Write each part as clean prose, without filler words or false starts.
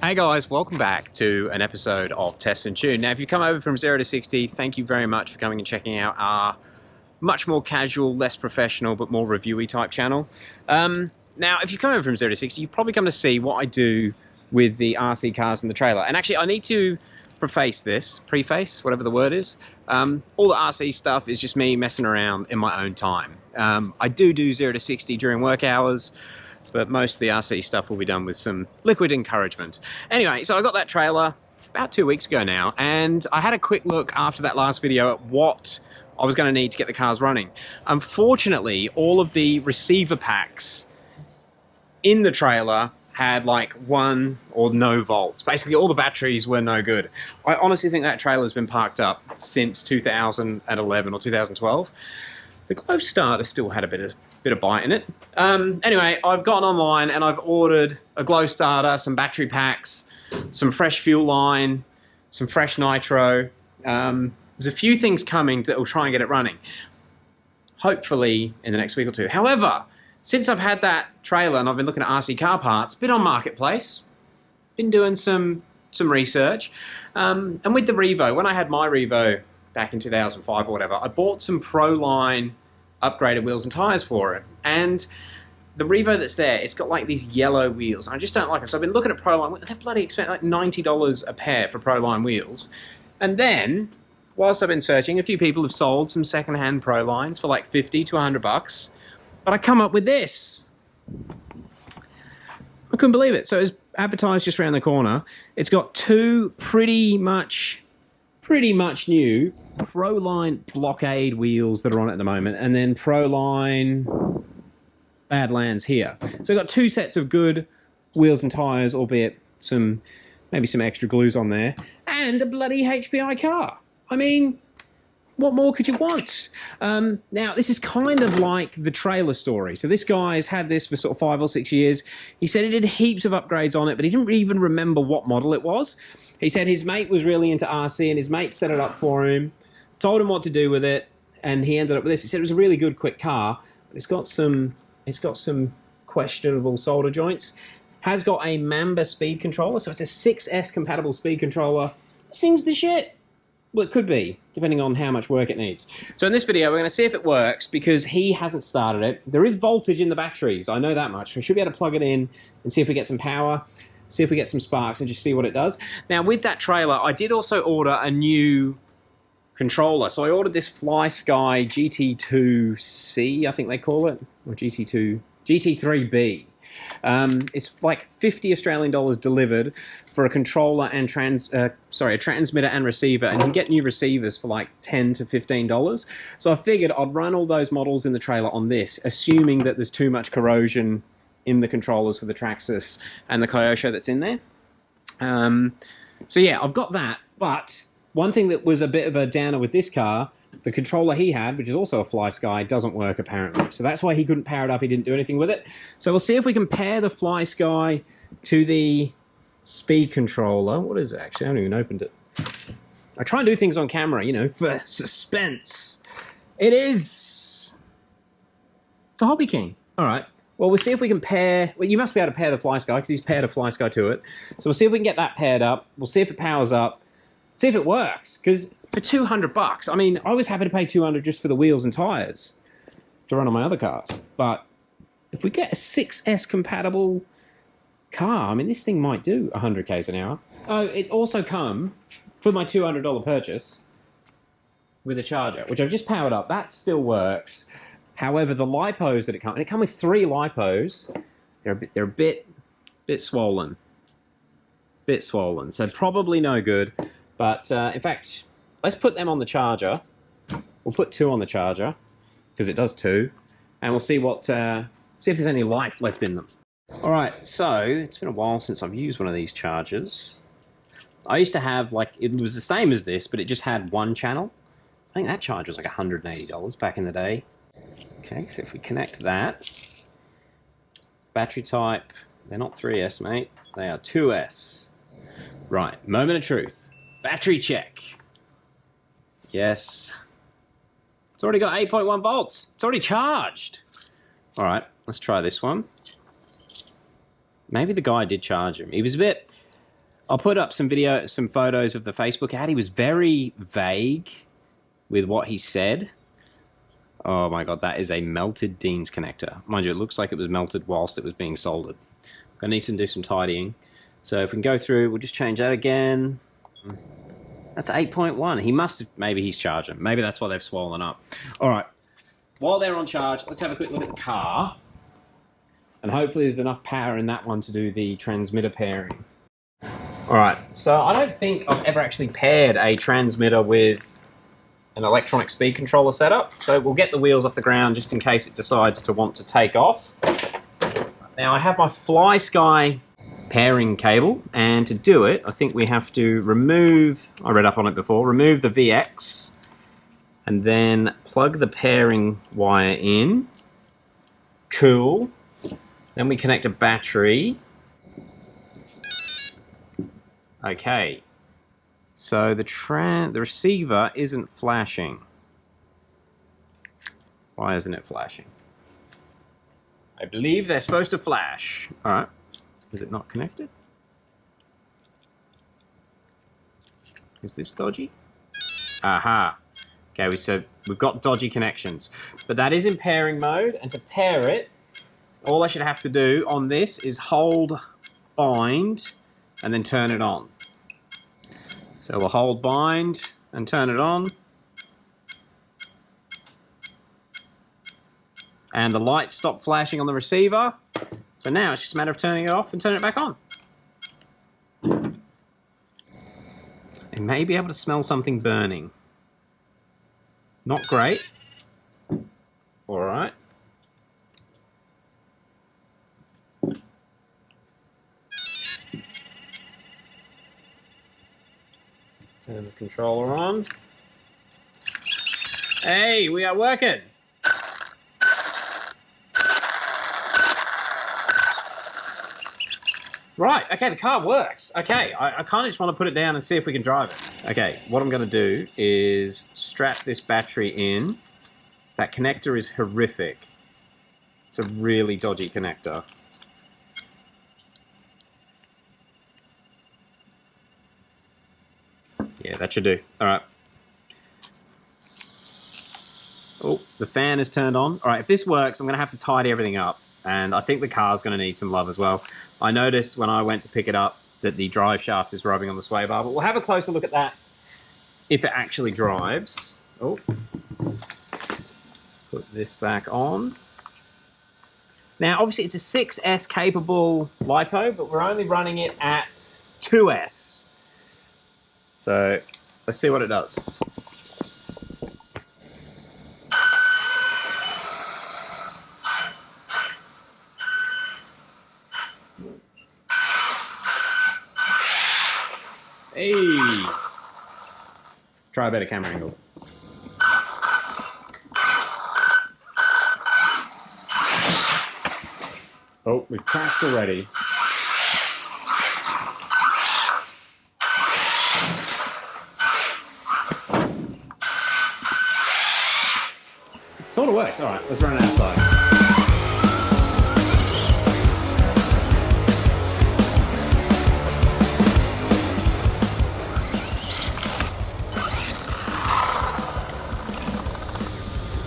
Hey guys, welcome back to an episode of Test and Tune. Now if you come over from 0 to 60, thank you very much for coming and checking out our much more casual, less professional, but more reviewy type channel. Now if you come over from 0 to 60, you've probably come to see what I do with the RC cars in the trailer. And actually I need to preface, whatever the word is. All the RC stuff is just me messing around in my own time. I do 0 to 60 during work hours, but most of the RC stuff will be done with some liquid encouragement. Anyway, so I got that trailer about 2 weeks ago now, and I had a quick look after that last video at what I was going to need to get the cars running. Unfortunately, all of the receiver packs in the trailer had like 1 or no volts. Basically, all the batteries were no good. I honestly think that trailer's been parked up since 2011 or 2012. The glow starter still had a bit of bite in it. Anyway, I've gone online and I've ordered a glow starter, some battery packs, some fresh fuel line, some fresh nitro. There's a few things coming that will try and get it running, hopefully in the next week or two. However, since I've had that trailer and I've been looking at RC car parts, been on Marketplace, been doing some research, and with the Revo, when I had my Revo back in 2005 or whatever, I bought some Proline upgraded wheels and tires for it. And the Revo that's there, it's got like these yellow wheels. I just don't like them. So I've been looking at Proline. They're bloody expensive, like $90 a pair for Proline wheels. And then, whilst I've been searching, a few people have sold some secondhand Prolines for like 50 to 100 bucks. But I come up with this. I couldn't believe it. So it's advertised just around the corner. It's got two pretty much new Proline blockade wheels that are on it at the moment, and then Proline Badlands here. So we've got two sets of good wheels and tires, albeit maybe some extra glues on there, and a bloody HPI car. I mean, what more could you want? Now, this is kind of like the trailer story. So this guy's had this for sort of 5 or 6 years. He said he did heaps of upgrades on it, but he didn't even remember what model it was. He said his mate was really into RC, and his mate set it up for him, told him what to do with it, and he ended up with this. He said it was a really good, quick car, but it's got some questionable solder joints. Has got a Mamba speed controller, so it's a 6S compatible speed controller. This thing's the shit. Well, it could be, depending on how much work it needs. So in this video, we're going to see if it works, because he hasn't started it. There is voltage in the batteries, I know that much. We should be able to plug it in and see if we get some power, see if we get some sparks, and just see what it does. Now, with that trailer, I did also order a new controller. So I ordered this FlySky GT2C, I think they call it, or GT3B. It's like 50 Australian dollars delivered for a controller and a transmitter and receiver, and you can get new receivers for like $10 to $15. So I figured I'd run all those models in the trailer on this, assuming that there's too much corrosion in the controllers for the Traxxas and the Kyosho that's in there. So yeah, I've got that, but one thing that was a bit of a downer with this car, the controller he had, which is also a FlySky, doesn't work apparently. So that's why he couldn't power it up, he didn't do anything with it. So we'll see if we can pair the FlySky to the speed controller. What is it actually? I haven't even opened it. I try and do things on camera, you know, for suspense. It's a Hobby King. All right. Well, we'll see if we can pair. Well, you must be able to pair the FlySky because he's paired a FlySky to it. So we'll see if we can get that paired up. We'll see if it powers up. See if it works. Because for 200 bucks, I mean, I was happy to pay 200 just for the wheels and tires to run on my other cars. But if we get a 6S compatible car, I mean, this thing might do 100 k's an hour. Oh, it also come for my $200 purchase with a charger, which I've just powered up. That still works. However, the lipos that it comes, and it comes with 3 lipos, they're a bit swollen. So probably no good. But in fact, let's put them on the charger. We'll put 2 on the charger, because it does 2. And we'll see see if there's any life left in them. All right, so it's been a while since I've used one of these chargers. I used to have, like, it was the same as this, but it just had 1 channel. I think that charger was like $180 back in the day. Okay, so if we connect that, battery type, they're not 3S, mate. They are 2S. Right, moment of truth. Battery check. Yes. It's already got 8.1 volts. It's already charged. All right, let's try this one. Maybe the guy did charge him. He was a bit I'll put up some photos of the Facebook ad. He was very vague with what he said. Oh my god, that is a melted Dean's connector. Mind you, it looks like it was melted whilst it was being soldered. I need to do some tidying. So if we can go through, we'll just change that again. That's 8.1. He must have, maybe he's charging. Maybe that's why they've swollen up. All right. While they're on charge, let's have a quick look at the car. And hopefully there's enough power in that one to do the transmitter pairing. All right. So I don't think I've ever actually paired a transmitter with an electronic speed controller setup. So we'll get the wheels off the ground just in case it decides to want to take off. Now I have my FlySky pairing cable, and to do it, I think we have to remove, I read up on it before, remove the VX, and then plug the pairing wire in. Cool. Then we connect a battery. Okay. So the receiver isn't flashing. Why isn't it flashing? I believe they're supposed to flash. All right. Is it not connected? Is this dodgy? Aha. Okay, so we've got dodgy connections. But that is in pairing mode, and to pair it, all I should have to do on this is hold bind and then turn it on. So we'll hold bind and turn it on. And the lights stop flashing on the receiver. So now it's just a matter of turning it off and turning it back on. I may be able to smell something burning. Not great. All right. Turn the controller on. Hey, we are working. Right, okay, the car works. Okay, I kind of just want to put it down and see if we can drive it. Okay, what I'm going to do is strap this battery in. That connector is horrific. It's a really dodgy connector. Yeah, that should do. All right. Oh, the fan is turned on. All right, if this works, I'm going to have to tidy everything up. And I think the car's going to need some love as well. I noticed when I went to pick it up that the drive shaft is rubbing on the sway bar, but we'll have a closer look at that if it actually drives. Oh, put this back on. Now, obviously, it's a 6S capable LiPo, but we're only running it at 2S. So let's see what it does. Hey! Try a better camera angle. Oh, we've crashed already. It sort of works. All right, let's run it outside.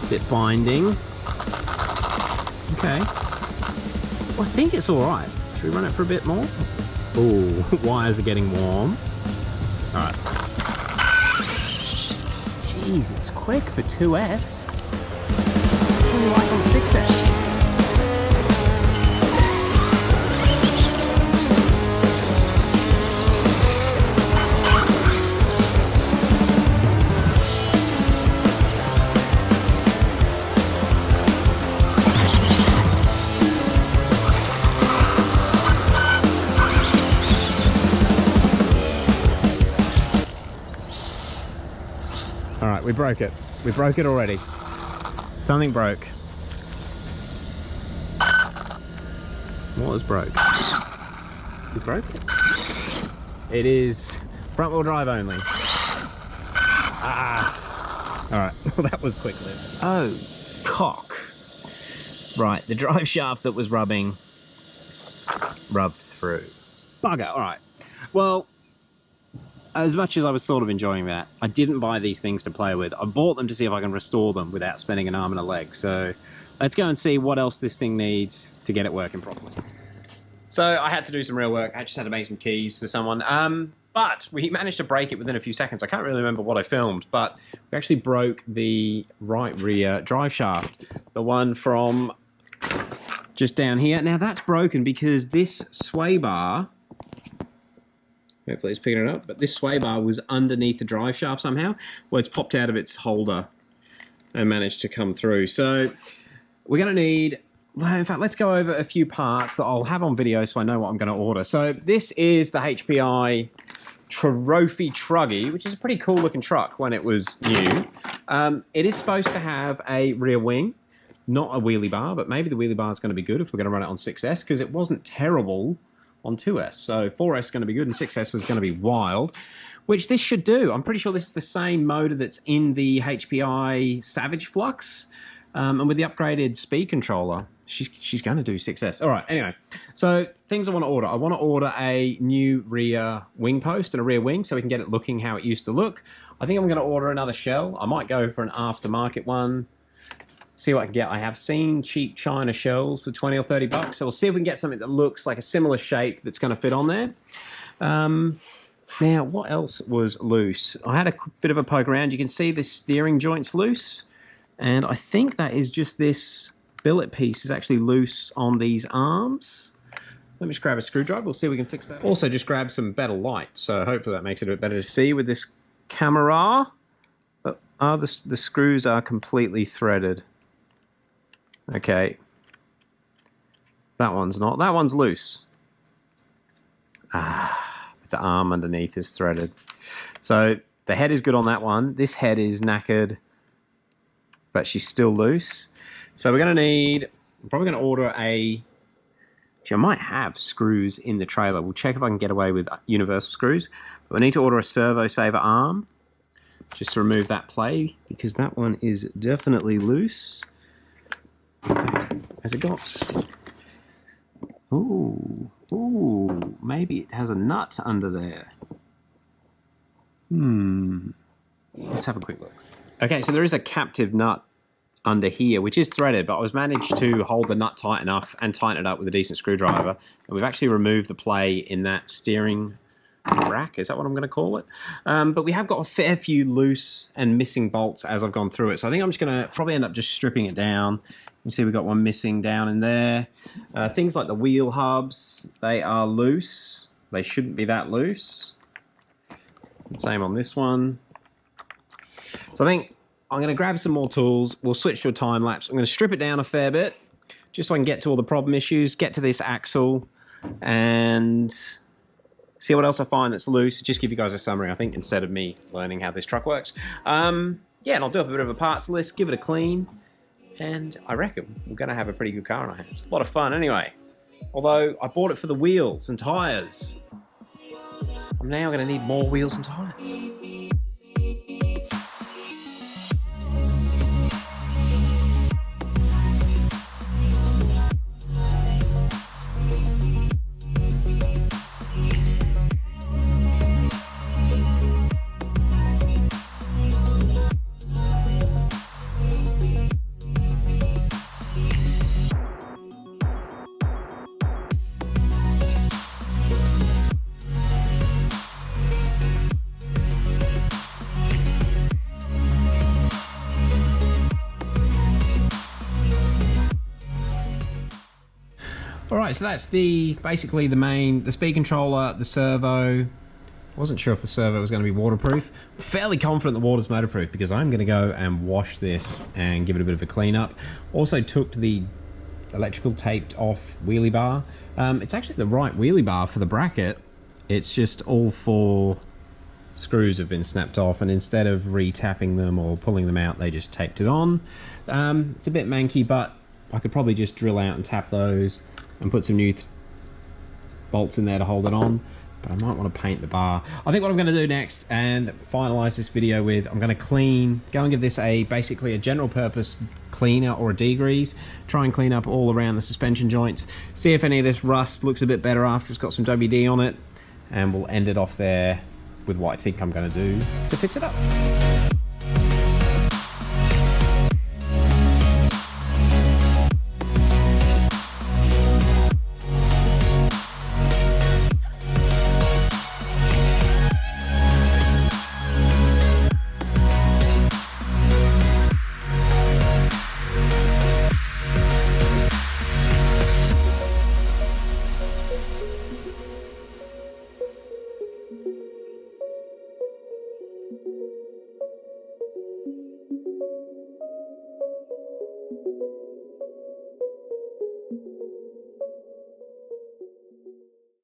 Is it binding? Okay. Well, I think it's all right. Should we run it for a bit more? Ooh, wires are getting warm. All right. Jeez, it's quick for 2S. It's only like on 6S. All right, we broke it. We broke it already. Something broke. What was broke? We broke it? It is front wheel drive only. Ah. All right, well that was quick lived. Oh, cock. Right, the drive shaft that was rubbed through. Bugger, all right. Well, as much as I was sort of enjoying that, I didn't buy these things to play with. I bought them to see if I can restore them without spending an arm and a leg. So let's go and see what else this thing needs to get it working properly. So I had to do some real work. I just had to make some keys for someone. But we managed to break it within a few seconds. I can't really remember what I filmed, but we actually broke the right rear drive shaft. The one from just down here. Now that's broken because this sway bar, hopefully it's picking it up, but this sway bar was underneath the drive shaft somehow. Well, it's popped out of its holder and managed to come through. So we're going to need, well, in fact, let's go over a few parts that I'll have on video so I know what I'm going to order. So this is the HPI Trophy Truggy, which is a pretty cool looking truck when it was new. It is supposed to have a rear wing, not a wheelie bar, but maybe the wheelie bar is going to be good if we're going to run it on 6S, because it wasn't terrible on 2S. So 4S is going to be good and 6S is going to be wild, which this should do. I'm pretty sure this is the same motor that's in the HPI Savage Flux, and with the upgraded speed controller, she's going to do 6S. All right, anyway, so things I want to order. I want to order a new rear wing post and a rear wing so we can get it looking how it used to look. I think I'm going to order another shell. I might go for an aftermarket one, see what I can get. I have seen cheap China shells for 20 or 30 bucks, so we'll see if we can get something that looks like a similar shape that's going to fit on there. Now, what else was loose? I had a bit of a poke around. You can see this steering joint's loose, and I think that is just this billet piece is actually loose on these arms. Let me just grab a screwdriver. We'll see if we can fix that. Also, just grab some better light, so hopefully that makes it a bit better to see with this camera. But the screws are completely threaded. Okay. That one's not. That one's loose. But the arm underneath is threaded. So the head is good on that one. This head is knackered, but she's still loose. So we're going to need, I'm probably going to order a, actually I might have screws in the trailer. We'll check if I can get away with universal screws. But we need to order a servo saver arm just to remove that play, because that one is definitely loose. In fact, has it got, ooh, maybe it has a nut under there. Let's have a quick look. Okay, so there is a captive nut under here, which is threaded, but I was managed to hold the nut tight enough and tighten it up with a decent screwdriver. And we've actually removed the play in that steering rack, is that what I'm going to call it? But we have got a fair few loose and missing bolts as I've gone through it. So I think I'm just going to probably end up just stripping it down. You see we've got one missing down in there. Things like the wheel hubs, they are loose. They shouldn't be that loose. Same on this one. So I think I'm going to grab some more tools. We'll switch to a time lapse. I'm going to strip it down a fair bit just so I can get to all the problem issues, get to this axle, and see what else I find that's loose. Just give you guys a summary, I think, instead of me learning how this truck works. Yeah, and I'll do up a bit of a parts list, give it a clean, and I reckon we're going to have a pretty good car on our hands. A lot of fun anyway. Although I bought it for the wheels and tyres. I'm now going to need more wheels and tyres. Alright, so that's basically the speed controller, the servo. Wasn't sure if the servo was going to be waterproof. Fairly confident the water's motorproof because I'm going to go and wash this and give it a bit of a clean up. Also took the electrical taped off wheelie bar. It's actually the right wheelie bar for the bracket. It's just all 4 screws have been snapped off, and instead of re-tapping them or pulling them out, they just taped it on. It's a bit manky, but I could probably just drill out and tap those and put some new bolts in there to hold it on, but I might want to paint the bar. I think what I'm going to do next and finalize this video with, I'm going to go and give this basically a general purpose cleaner or a degrease, try and clean up all around the suspension joints, see if any of this rust looks a bit better after it's got some WD on it, and we'll end it off there with what I think I'm going to do to fix it up.